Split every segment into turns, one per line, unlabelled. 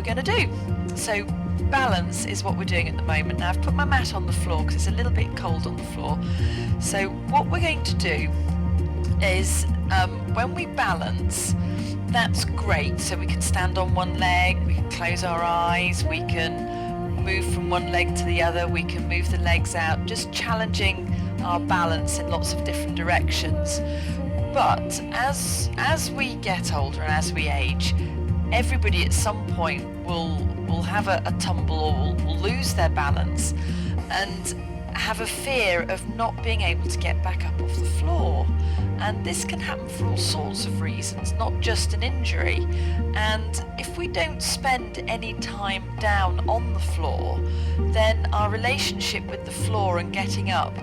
we're going to do. So balance is what we're doing at the moment. Now I've put my mat on the floor because it's a little bit cold on the floor. So what we're going to do is when we balance, that's great. So we can stand on one leg, we can close our eyes, we can move from one leg to the other, we can move the legs out, just challenging our balance in lots of different directions. But as we get older and as we age, everybody at some point will have a tumble or will lose their balance and have a fear of not being able to get back up off the floor. And this can happen for all sorts of reasons, not just an injury. And if we don't spend any time down on the floor, then our relationship with the floor and getting up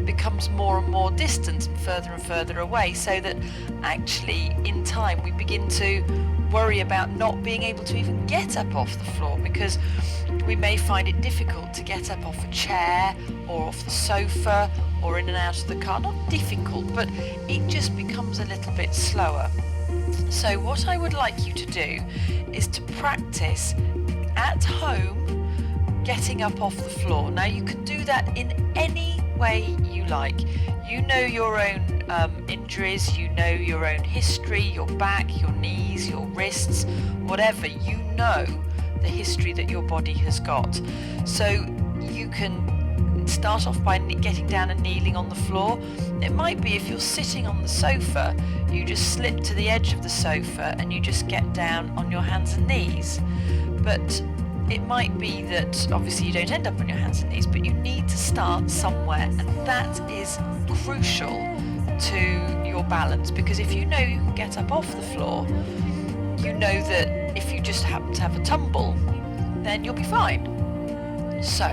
becomes more and more distant and further away, so that actually in time we begin to worry about not being able to even get up off the floor, because we may find it difficult to get up off a chair or off the sofa or in and out of the car. Not difficult, but it just becomes a little bit slower. So what I would like you to do is to practice at home getting up off the floor. Now you can do that in any way you like. You know your own injuries, you know your own history, your back, your knees, your wrists, whatever. You know the history that your body has got. So you can start off by getting down and kneeling on the floor. It might be if you're sitting on the sofa, you just slip to the edge of the sofa and you just get down on your hands and knees. But it might be that obviously you don't end up on your hands and knees, but you need to start somewhere, and that is crucial to your balance, because if you know you can get up off the floor, you know that if you just happen to have a tumble, then you'll be fine. So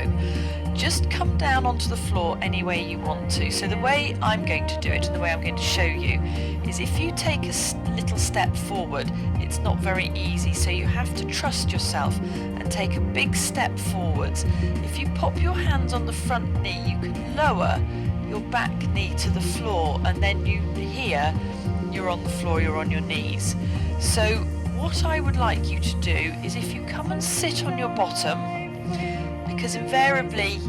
just come down onto the floor any way you want to. So the way I'm going to do it and the way I'm going to show you is, if you take a little step forward, it's not very easy, so you have to trust yourself and take a big step forwards. If you pop your hands on the front knee, you can lower your back knee to the floor, and then you're on the floor, you're on your knees. So what I would like you to do is, if you come and sit on your bottom, because invariably,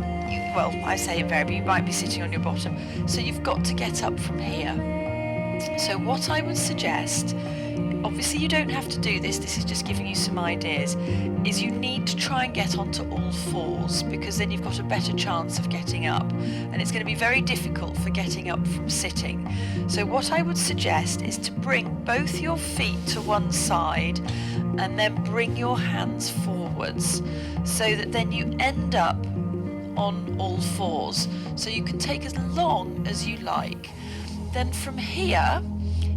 I say invariably, you might be sitting on your bottom, so you've got to get up from here. So what I would suggest, obviously you don't have to do this is just giving you some ideas, is you need to try and get onto all fours, because then you've got a better chance of getting up, and it's going to be very difficult for getting up from sitting. So what I would suggest is to bring both your feet to one side and then bring your hands forwards, so that then you end up on all fours. So you can take as long as you like. Then from here,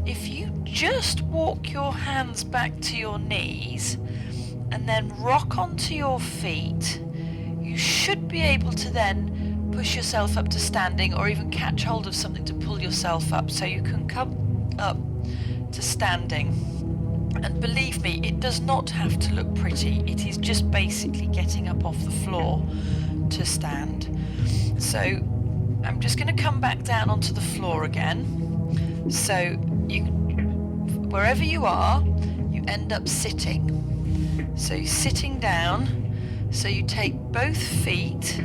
if you just walk your hands back to your knees and then rock onto your feet, you should be able to then push yourself up to standing, or even catch hold of something to pull yourself up, so you can come up to standing. And believe me, it does not have to look pretty. It is just basically getting up off the floor to stand. So I'm just going to come back down onto the floor again. So wherever you are, you end up sitting. So you're sitting down. So you take both feet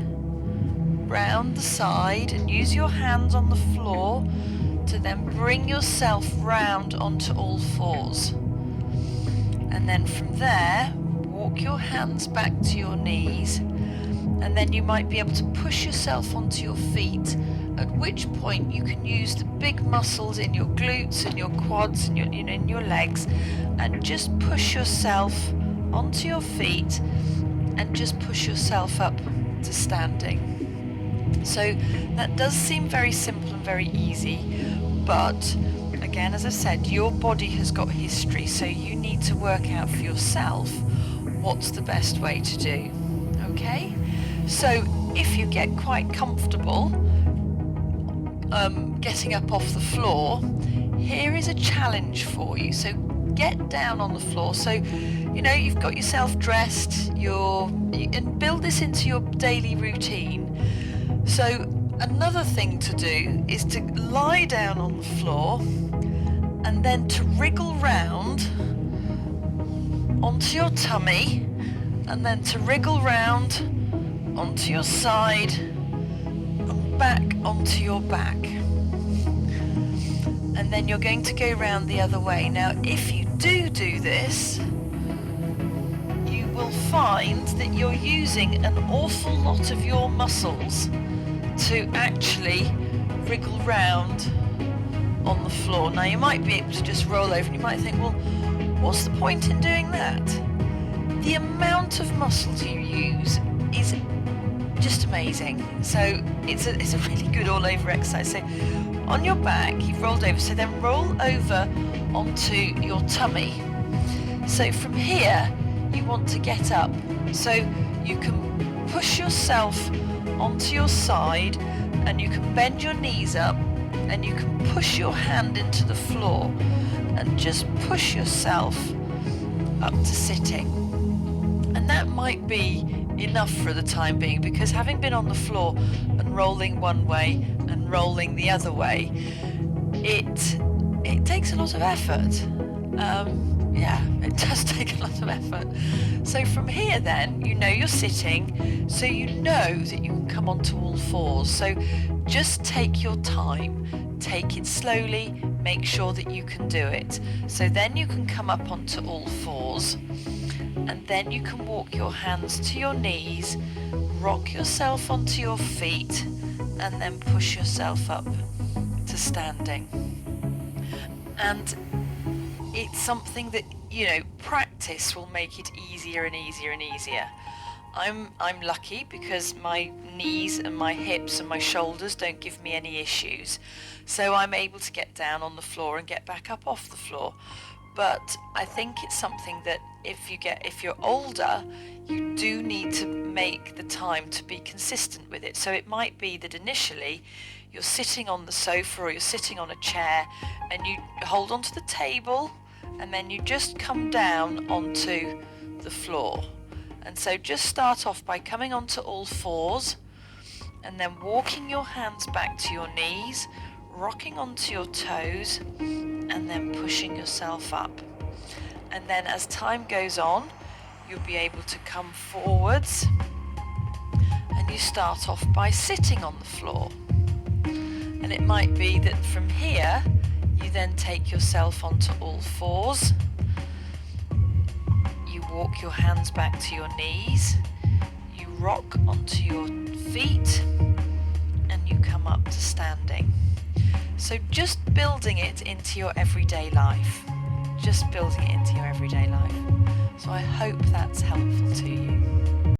round the side and use your hands on the floor to then bring yourself round onto all fours. And then from there, walk your hands back to your knees, and then you might be able to push yourself onto your feet, at which point you can use the big muscles in your glutes and your quads and in your legs, and just push yourself onto your feet and just push yourself up to standing. So that does seem very simple and very easy, but again, as I said, your body has got history, so you need to work out for yourself what's the best way to do. Okay? So if you get quite comfortable getting up off the floor, here is a challenge for you. So get down on the floor. So, you've got yourself dressed, and build this into your daily routine. So another thing to do is to lie down on the floor and then to wriggle round onto your tummy and then to wriggle round onto your side and back onto your back. And then you're going to go round the other way. Now, if you do this, you will find that you're using an awful lot of your muscles to actually wriggle round on the floor. Now, you might be able to just roll over and you might think, well, what's the point in doing that? The amount of muscles you use is just amazing. So it's a really good all-over exercise. So on your back, you've rolled over, so then roll over onto your tummy. So from here, you want to get up. So you can push yourself onto your side and you can bend your knees up and you can push your hand into the floor and just push yourself up to sitting. And that might be enough for the time being, because having been on the floor and rolling one way and rolling the other way, it takes a lot of effort. Yeah, it does take a lot of effort. So from here then, you know you're sitting, so you know that you can come onto all fours. So just take your time, take it slowly, make sure that you can do it. So then you can come up onto all fours, and then you can walk your hands to your knees, rock yourself onto your feet, and then push yourself up to standing. And it's something that, you know, practice will make it easier and easier and easier. I'm lucky because my knees and my hips and my shoulders don't give me any issues. So I'm able to get down on the floor and get back up off the floor. But I think it's something that if you're older, you do need to make the time to be consistent with it. So it might be that initially you're sitting on the sofa or you're sitting on a chair and you hold onto the table and then you just come down onto the floor. And so just start off by coming onto all fours and then walking your hands back to your knees, rocking onto your toes, and then pushing yourself up. And then as time goes on, you'll be able to come forwards, and you start off by sitting on the floor. And it might be that from here, you then take yourself onto all fours, you walk your hands back to your knees, you rock onto your feet, and you come up to standing. So just building it into your everyday life. Just building it into your everyday life. So I hope that's helpful to you.